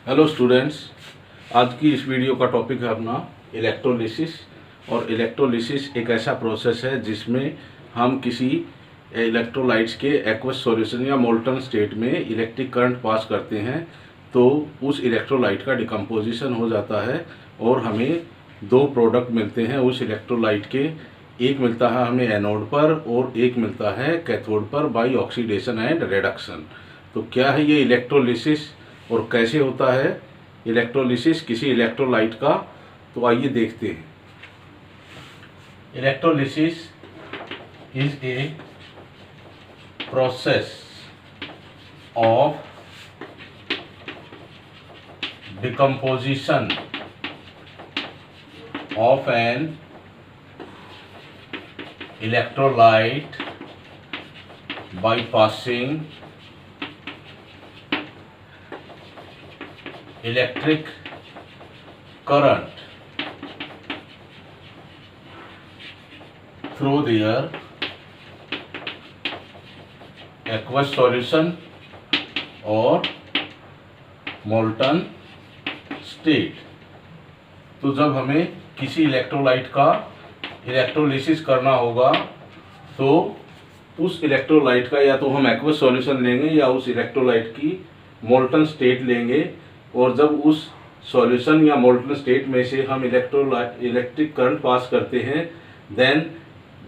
Hello students, आज की इस वीडियो का टॉपिक है अपना इलेक्ट्रोलिसिस। और इलेक्ट्रोलिसिस एक ऐसा प्रोसेस है जिसमें हम किसी इलेक्ट्रोलाइट्स के एक्वस सॉल्यूशन या मोल्टन स्टेट में इलेक्ट्रिक करंट पास करते हैं, तो उस इलेक्ट्रोलाइट का डिकम्पोजिशन हो जाता है और हमें दो प्रोडक्ट मिलते हैं उस इलेक्ट्रोलाइट के। एक मिलता है हमें एनोड पर और एक मिलता है कैथोड पर बाय ऑक्सीडेशन एंड रिडक्शन। तो क्या है ये इलेक्ट्रोलिसिस और कैसे होता है इलेक्ट्रोलिसिस किसी इलेक्ट्रोलाइट का, तो आइए देखते हैं। Electrolysis is a process of decomposition of an electrolyte by passing electric current through their aqueous solution or molten state। तो जब हमें किसी इलेक्ट्रोलाइट का इलेक्ट्रोलिसिस करना होगा तो उस इलेक्ट्रोलाइट का या तो हम एक्वस सॉल्यूशन लेंगे या उस इलेक्ट्रोलाइट की मोल्टन स्टेट लेंगे, और जब उस सॉल्यूशन या मोल्टन स्टेट में से हम इलेक्ट्रिक करंट पास करते हैं, then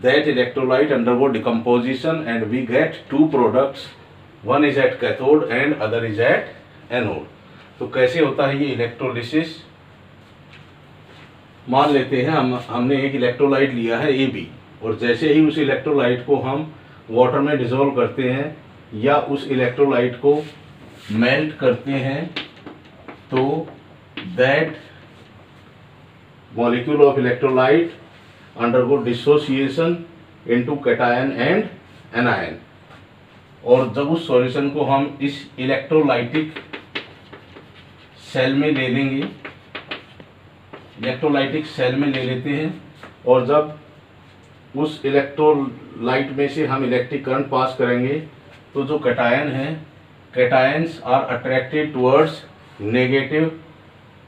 that electrolyte undergo decomposition and we get two products, one is at cathode and other is at anode. तो कैसे होता है ये इलेक्ट्रोलिसिस? मान लेते हैं हमने एक इलेक्ट्रोलाइट लिया है AB, और जैसे ही उस इलेक्ट्रोलाइट को हम वाटर में डिसॉल्व करते हैं या उस इलेक्ट्रोलाइट को मेल्ट करते हैं, तो that molecule of electrolyte undergo dissociation into cation and anion. और जब उस सॉल्यूशन को हम इस इलेक्ट्रोलाइटिक सेल में ले लेंगे, इलेक्ट्रोलाइटिक सेल में ले लेते हैं, और जब उस इलेक्ट्रोलाइट में से हम इलेक्ट्रिक करंट पास करेंगे तो जो कैटायन है, cations are attracted towards negative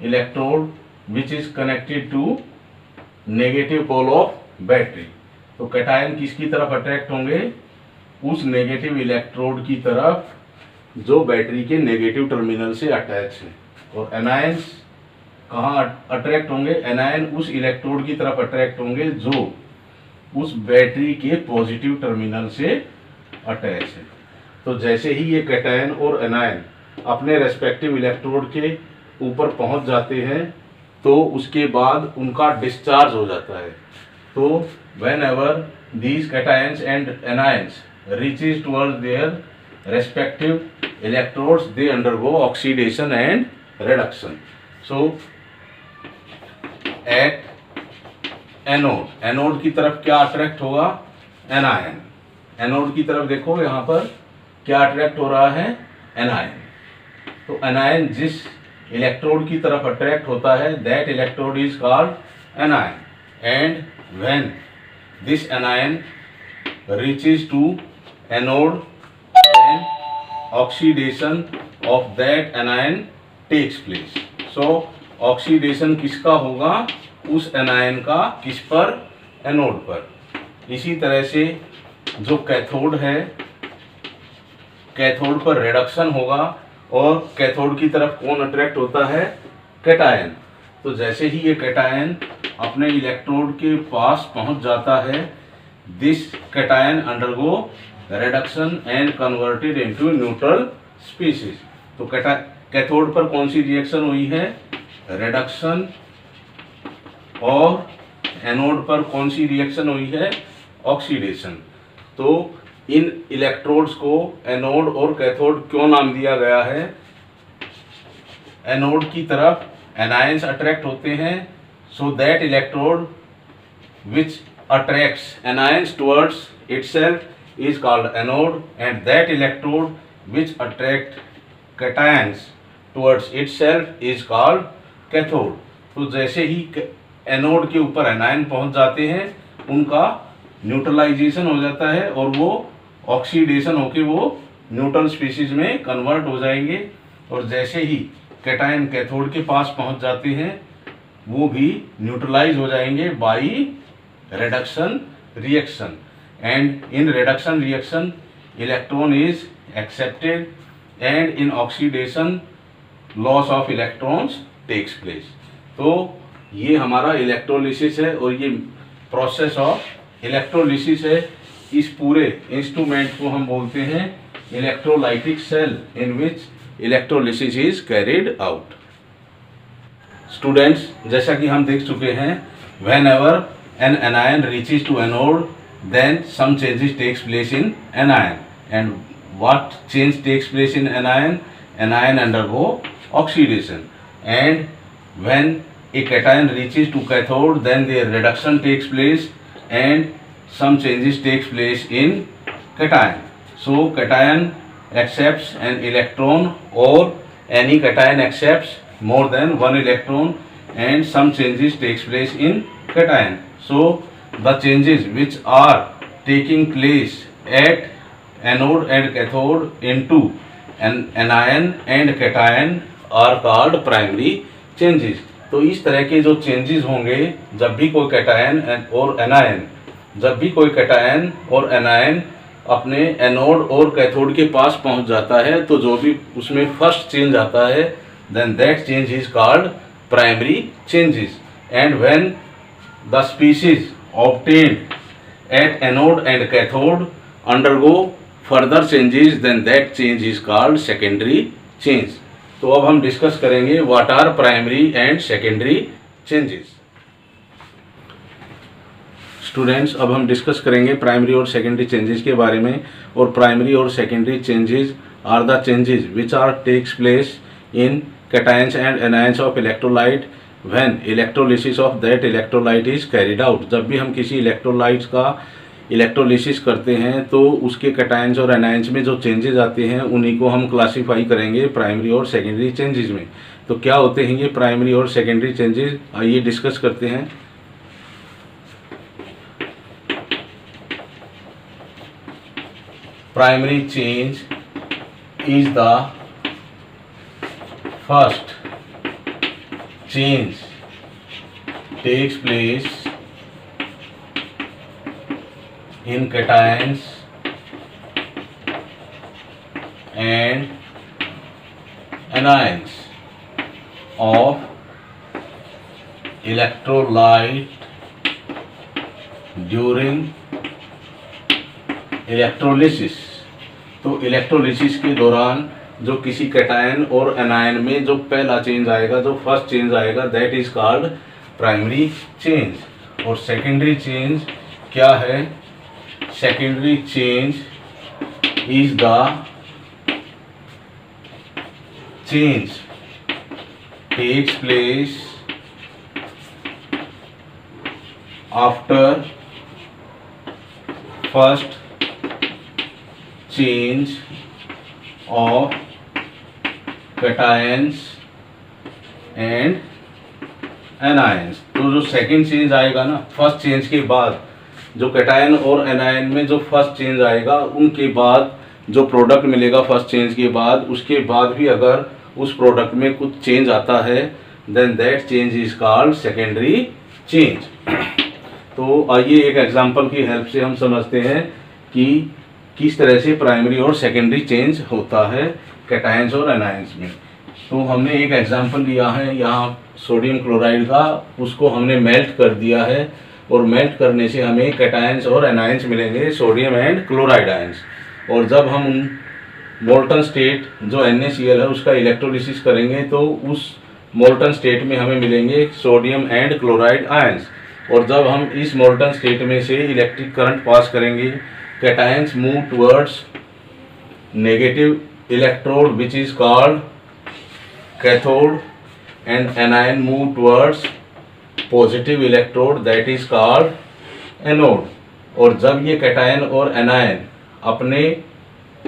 electrode which is connected to negative pole of battery. तो कैटायन किसकी तरफ अट्रैक्ट होंगे? उस नेगेटिव इलेक्ट्रोड की तरफ जो बैटरी के नेगेटिव टर्मिनल से अटैच है। और एनायंस कहाँ अट्रैक्ट होंगे? एनायन उस इलेक्ट्रोड की तरफ अट्रैक्ट होंगे जो उस बैटरी के पॉजिटिव टर्मिनल से अटैच है। तो जैसे ही ये कैटायन और एनायन अपने रेस्पेक्टिव इलेक्ट्रोड के ऊपर पहुंच जाते हैं, तो उसके बाद उनका डिस्चार्ज हो जाता है। तो when ever these cations and anions reaches towards their respective electrodes, they undergo oxidation and reduction. So at anode की तरफ क्या अट्रैक्ट होगा? एनायन। एनोड की तरफ देखो, यहाँ पर क्या अट्रैक्ट हो रहा है? एनायन। तो एनायन जिस इलेक्ट्रोड की तरफ अट्रैक्ट होता है, that electrode is called anion. And when this anion reaches to anode, then oxidation of that anion takes place. So oxidation किसका होगा? उस एनायन का। किस पर? एनोड पर। इसी तरह से जो कैथोड है, कैथोड पर रिडक्शन होगा, और कैथोड की तरफ कौन अट्रैक्ट होता है? कैटायन। तो जैसे ही ये कैटायन अपने इलेक्ट्रोड के पास पहुंच जाता है, this cation undergo reduction and converted into neutral species. तो कैथोड पर कौन सी रिएक्शन हुई है? रिडक्शन। और एनोड पर कौन सी रिएक्शन हुई है? ऑक्सीडेशन। तो इन इलेक्ट्रोड्स को एनोड और कैथोड क्यों नाम दिया गया है? एनोड की तरफ एनायंस अट्रैक्ट होते हैं, so that electrode which attracts anions towards itself is called anode, and that electrode which attract cations towards itself is called cathode. तो जैसे ही एनोड के ऊपर एनायन पहुंच जाते हैं, उनका न्यूट्रलाइजेशन हो जाता है और वो ऑक्सीडेशन होके वो न्यूट्रल स्पीशीज में कन्वर्ट हो जाएंगे। और जैसे ही कैटायन कैथोड के पास पहुंच जाते हैं वो भी न्यूट्रलाइज हो जाएंगे by reduction reaction, and in reduction reaction electron is accepted and in oxidation loss of electrons takes place. तो ये हमारा इलेक्ट्रोलिसिस है और ये प्रोसेस ऑफ इलेक्ट्रोलिसिस है। इस पूरे इंस्ट्रूमेंट को हम बोलते हैं electrolytic cell in which electrolysis is carried out. Students, जैसा कि हम देख चुके हैं, whenever an anion reaches to anode then some changes takes place in anion, and what change takes place in anion? Anion undergo oxidation, and when a cation reaches to cathode then their reduction takes place and some changes takes place in cation. So cation accepts an electron or any cation accepts more than one electron and some changes takes place in cation. So the changes which are taking place at anode and cathode into an anion and cation are called primary changes. तो इस तरह के जो changes होंगे जब भी कोई cation और एनायन, जब भी कोई कैटायन और एनायन अपने एनोड और कैथोड के पास पहुंच जाता है तो जो भी उसमें फर्स्ट चेंज आता है then that change is called primary changes, and when the species obtained at anode and cathode undergo further changes then that change is called secondary change. तो अब हम डिस्कस करेंगे what are primary and secondary changes. Students, अब हम discuss करेंगे primary और secondary changes के बारे में। और प्राइमरी और secondary changes are the changes which are takes place in cations and anions of electrolyte when electrolysis of that electrolyte is carried out. जब भी हम किसी इलेक्ट्रोलाइट का इलेक्ट्रोलिसिस करते हैं तो उसके कैटायंस और एनायंस में जो चेंजेस आते हैं उन्हीं को हम क्लासीफाई करेंगे प्राइमरी और सेकेंडरी चेंजेस में। तो क्या होते हैं ये प्राइमरी और सेकेंडरी चेंजेस, आइए डिस्कस करते हैं। Primary change is the first change takes place in cations and anions of electrolyte during electrolysis। तो इलेक्ट्रोलिसिस के दौरान जो किसी कैटायन और एनायन में जो पहला चेंज आएगा, जो फर्स्ट चेंज आएगा, that is called primary change. और सेकेंडरी चेंज क्या है? Secondary change is the change takes place after first change of cations and anions। तो जो सेकेंड चेंज आएगा ना फर्स्ट चेंज के बाद, जो कैटायन और एनायन में जो फर्स्ट चेंज आएगा उनके बाद जो प्रोडक्ट मिलेगा फर्स्ट चेंज के बाद, उसके बाद भी अगर उस प्रोडक्ट में कुछ चेंज आता है then that change is called secondary change. तो आइए एक एग्जांपल की हेल्प से हम समझते हैं कि किस तरह से प्राइमरी और सेकेंडरी चेंज होता है कैटायंस और एनायंस में। तो हमने एक एग्जांपल लिया है यहाँ सोडियम क्लोराइड का, उसको हमने मेल्ट कर दिया है और मेल्ट करने से हमें कैटायंस और एनायंस मिलेंगे, सोडियम एंड क्लोराइड आयंस। और जब हम उन मोल्टन स्टेट जो NaCl है उसका इलेक्ट्रोलिसिस करेंगे तो उस मोल्टन स्टेट में हमें मिलेंगे सोडियम एंड क्लोराइड आयंस। और जब हम इस मोल्टन स्टेट में से इलेक्ट्रिक करंट पास करेंगे, cations move towards negative electrode which is called cathode and anion move towards positive electrode that is called anode. और जब ये कैटायन और एनायन अपने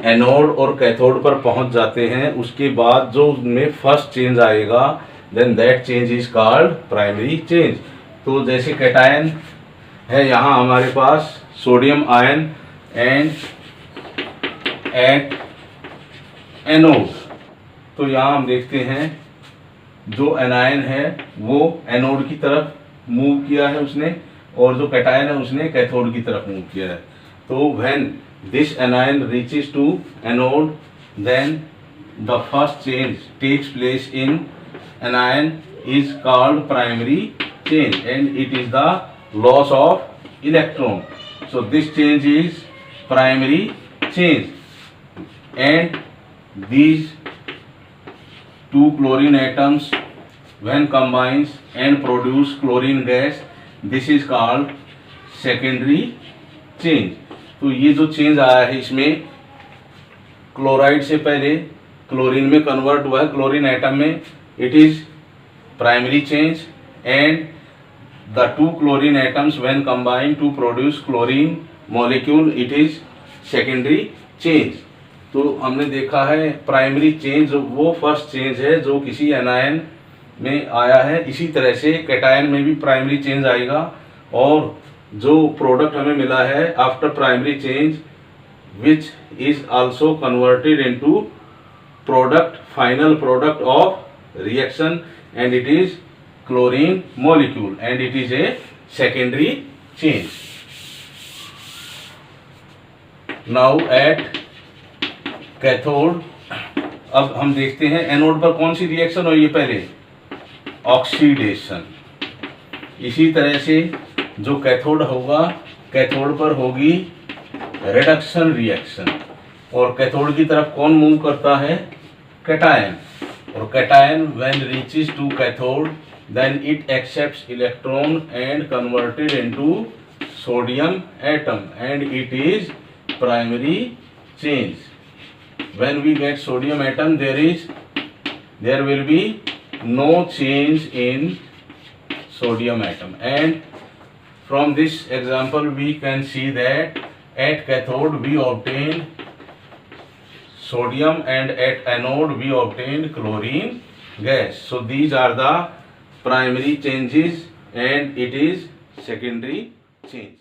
एनोड और कैथोड पर पहुंच जाते हैं उसके बाद जो उनमें फर्स्ट चेंज आएगा then that change is called primary change. तो जैसे कैटायन है यहाँ हमारे पास sodium ion and at anode, तो यहाँ हम देखते हैं जो एनायन है वो एनोड की तरफ मूव किया है उसने, और जो कैटायन है उसने कैथोड की तरफ मूव किया है। तो when this anion reaches to anode, then the first change takes place in anion is called primary change, and it is the loss of electron. So this change is primary change, and these two chlorine atoms when combines and produce chlorine gas, this is called secondary change. तो ये जो change आया है इसमें chloride से पहले chlorine में convert हुआ है, क्लोरीन एटम में, it is primary change, and the two chlorine atoms when combined to produce chlorine molecule, it is secondary change. तो हमने देखा है प्राइमरी चेंज वो फर्स्ट चेंज है जो किसी एनायन में आया है। इसी तरह से कैटायन में भी प्राइमरी चेंज आएगा, और जो प्रोडक्ट हमें मिला है after primary change which is also converted into product, final product of reaction, and it is chlorine molecule, and it is a secondary change. Now at cathode, अब हम देखते हैं एनोड पर कौन सी रिएक्शन हुई है पहले, ऑक्सीडेशन। इसी तरह से जो कैथोड होगा, कैथोड पर होगी रिडक्शन रिएक्शन, और कैथोड की तरफ कौन मूव करता है, कैटायन, और cation when reaches to cathode, then it accepts electron and converted into sodium atom, and it is primary change. When we get sodium atom, there will be no change in sodium atom, and from this example we can see that at cathode we obtain sodium, and at anode we obtained chlorine gas. So these are the primary changes, and it is secondary change.